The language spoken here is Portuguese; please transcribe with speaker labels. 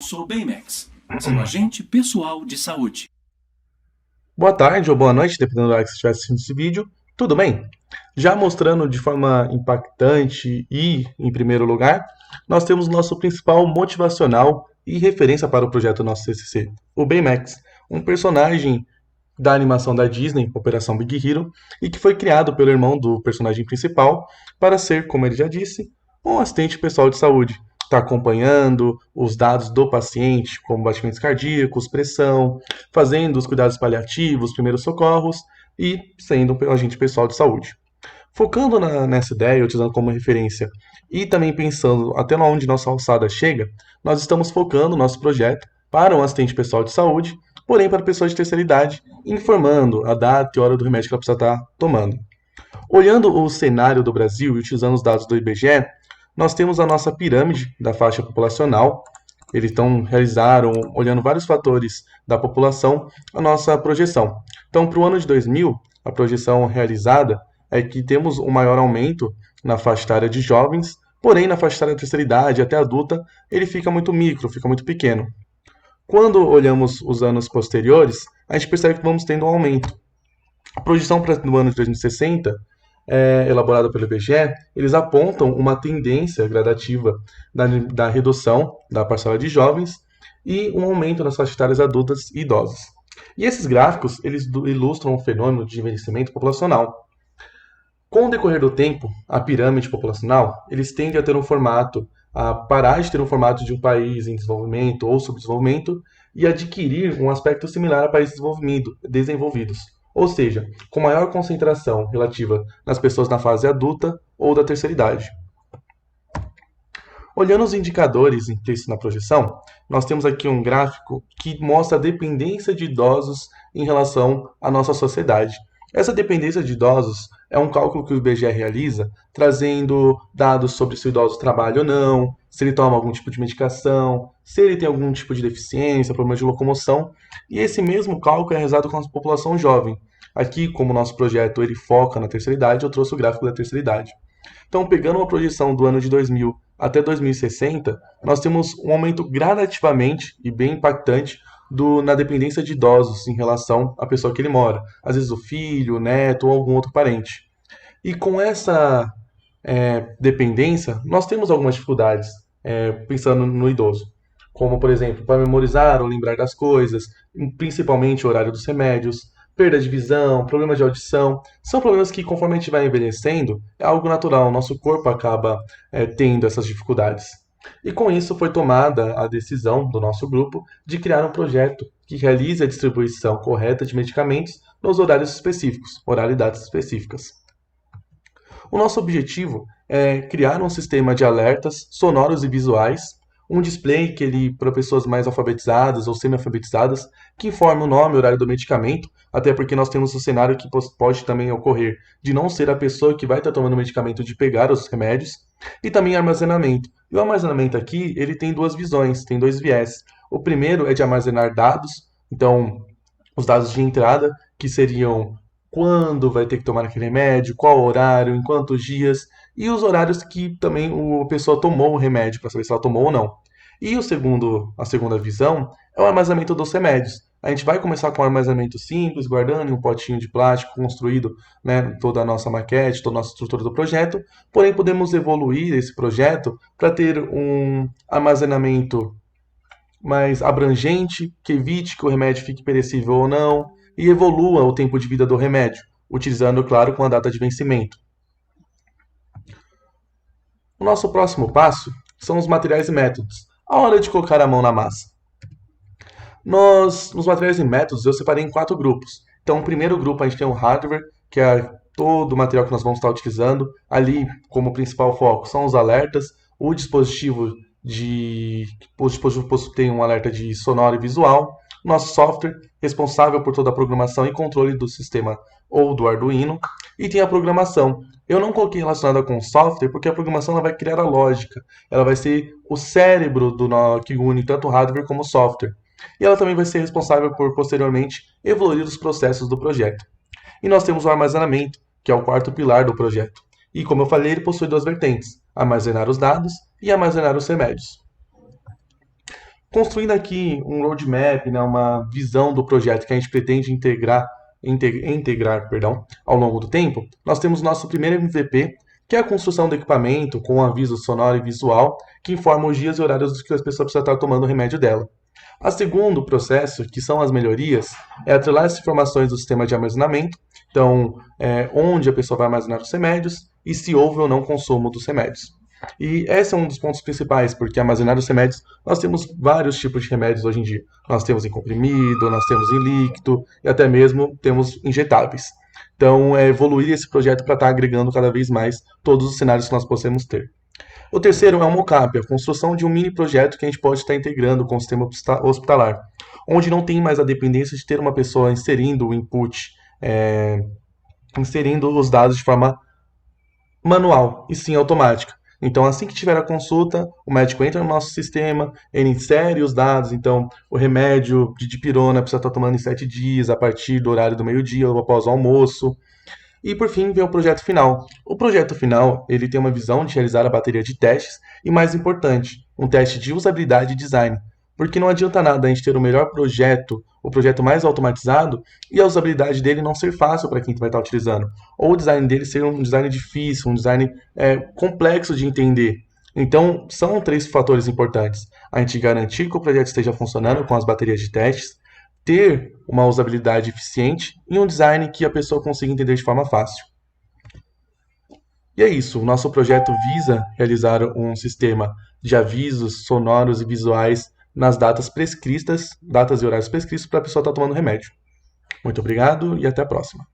Speaker 1: Sou Baymax, seu agente pessoal de saúde.
Speaker 2: Boa tarde ou boa noite, dependendo da hora que você estiver assistindo esse vídeo. Tudo bem? Já mostrando de forma impactante e, em primeiro lugar, nós temos nosso principal motivacional e referência para o projeto nosso CCC, o Baymax, um personagem da animação da Disney, Operação Big Hero, e que foi criado pelo irmão do personagem principal para ser, como ele já disse, um assistente pessoal de saúde. Está acompanhando os dados do paciente, como batimentos cardíacos, pressão, fazendo os cuidados paliativos, primeiros socorros e sendo um agente pessoal de saúde. Focando nessa ideia, utilizando como referência e também pensando até onde nossa alçada chega, nós estamos focando nosso projeto para um assistente pessoal de saúde, porém para pessoas de terceira idade, informando a data e hora do remédio que ela precisa estar tomando. Olhando o cenário do Brasil e utilizando os dados do IBGE, nós temos a nossa pirâmide da faixa populacional. Eles realizaram, olhando vários fatores da população, a nossa projeção. Então, para o ano de 2000, a projeção realizada é que temos um maior aumento na faixa etária de jovens, porém na faixa etária da terceira idade até adulta, ele fica muito micro, fica muito pequeno. Quando olhamos os anos posteriores, a gente percebe que vamos tendo um aumento. A projeção para o ano de 2060, elaborada pelo IBGE, eles apontam uma tendência gradativa da redução da parcela de jovens e um aumento nas faixas etárias adultas e idosas. E esses gráficos, eles ilustram o fenômeno de envelhecimento populacional. Com o decorrer do tempo, a pirâmide populacional, eles tendem a ter um formato, a parar de ter um formato de um país em desenvolvimento ou subdesenvolvimento e adquirir um aspecto similar a países desenvolvidos, ou seja, com maior concentração relativa nas pessoas na fase adulta ou da terceira idade. Olhando os indicadores implícitos na projeção, nós temos aqui um gráfico que mostra a dependência de idosos em relação à nossa sociedade. Essa dependência de idosos é um cálculo que o IBGE realiza, trazendo dados sobre se o idoso trabalha ou não, se ele toma algum tipo de medicação, se ele tem algum tipo de deficiência, problema de locomoção, e esse mesmo cálculo é realizado com a população jovem. Aqui, como o nosso projeto ele foca na terceira idade, eu trouxe o gráfico da terceira idade. Então, pegando uma projeção do ano de 2000 até 2060, nós temos um aumento gradativamente e bem impactante na dependência de idosos em relação à pessoa que ele mora. Às vezes o filho, o neto ou algum outro parente. E com essa dependência, nós temos algumas dificuldades pensando no idoso. Como, por exemplo, para memorizar ou lembrar das coisas, principalmente o horário dos remédios, perda de visão, problemas de audição. São problemas que, conforme a gente vai envelhecendo, é algo natural. O nosso corpo acaba tendo essas dificuldades. E com isso foi tomada a decisão do nosso grupo de criar um projeto que realize a distribuição correta de medicamentos nos horários específicos, horário e datas específicas. O nosso objetivo é criar um sistema de alertas sonoros e visuais, um display que ele para pessoas mais alfabetizadas ou semi-alfabetizadas, que informe o nome e horário do medicamento, até porque nós temos um cenário que pode também ocorrer de não ser a pessoa que vai estar tomando o medicamento de pegar os remédios, e também armazenamento. E o armazenamento aqui, ele tem duas visões, tem dois viés. O primeiro é de armazenar dados, então os dados de entrada, que seriam quando vai ter que tomar aquele remédio, qual horário, em quantos dias, e os horários que também a pessoa tomou o remédio, para saber se ela tomou ou não. E a segunda visão é o armazenamento dos remédios. A gente vai começar com um armazenamento simples, guardando em um potinho de plástico construído, né, toda a nossa maquete, toda a nossa estrutura do projeto, porém podemos evoluir esse projeto para ter um armazenamento mais abrangente, que evite que o remédio fique perecível ou não, e evolua o tempo de vida do remédio, utilizando, claro, com a data de vencimento. O nosso próximo passo são os materiais e métodos. A hora de colocar a mão na massa. Nos materiais e métodos, eu separei em 4 grupos. Então, o primeiro grupo a gente tem o hardware, que é todo o material que nós vamos estar utilizando. Ali, como principal foco, são os alertas, o dispositivo tem um alerta de sonoro e visual. Nosso software, responsável por toda a programação e controle do sistema ou do Arduino. E tem a programação. Eu não coloquei relacionada com o software, porque a programação ela vai criar a lógica. Ela vai ser o cérebro que une tanto o hardware como o software. E ela também vai ser responsável por, posteriormente, evoluir os processos do projeto. E nós temos o armazenamento, que é o quarto pilar do projeto. E, como eu falei, ele possui duas vertentes: armazenar os dados e armazenar os remédios. Construindo aqui um roadmap, né, uma visão do projeto que a gente pretende integrar, perdão, ao longo do tempo, nós temos nosso primeiro MVP, que é a construção do equipamento com aviso sonoro e visual, que informa os dias e horários dos que as pessoas precisam estar tomando o remédio dela. A segundo processo, que são as melhorias, é atrelar as informações do sistema de armazenamento, então, onde a pessoa vai armazenar os remédios e se houve ou não consumo dos remédios. E esse é um dos pontos principais, porque armazenar os remédios, nós temos vários tipos de remédios hoje em dia. Nós temos em comprimido, nós temos em líquido e até mesmo temos injetáveis. Então, é evoluir esse projeto para estar agregando cada vez mais todos os cenários que nós possamos ter. O terceiro é o mockup, a construção de um mini projeto que a gente pode estar integrando com o sistema hospitalar, onde não tem mais a dependência de ter uma pessoa inserindo o input, inserindo os dados de forma manual e sim automática. Então, assim que tiver a consulta, o médico entra no nosso sistema, ele insere os dados, então o remédio de dipirona precisa estar tomando em 7 dias, a partir do horário do meio-dia ou após o almoço. E por fim, vem o projeto final. O projeto final, ele tem uma visão de realizar a bateria de testes e, mais importante, um teste de usabilidade e design. Porque não adianta nada a gente ter o melhor projeto, o projeto mais automatizado, e a usabilidade dele não ser fácil para quem vai estar utilizando. Ou o design dele ser um design difícil, um design complexo de entender. Então, são 3 fatores importantes. A gente garantir que o projeto esteja funcionando com as baterias de testes, ter uma usabilidade eficiente e um design que a pessoa consiga entender de forma fácil. E é isso, o nosso projeto visa realizar um sistema de avisos sonoros e visuais nas datas prescritas, datas e horários prescritos para a pessoa estar tomando remédio. Muito obrigado e até a próxima.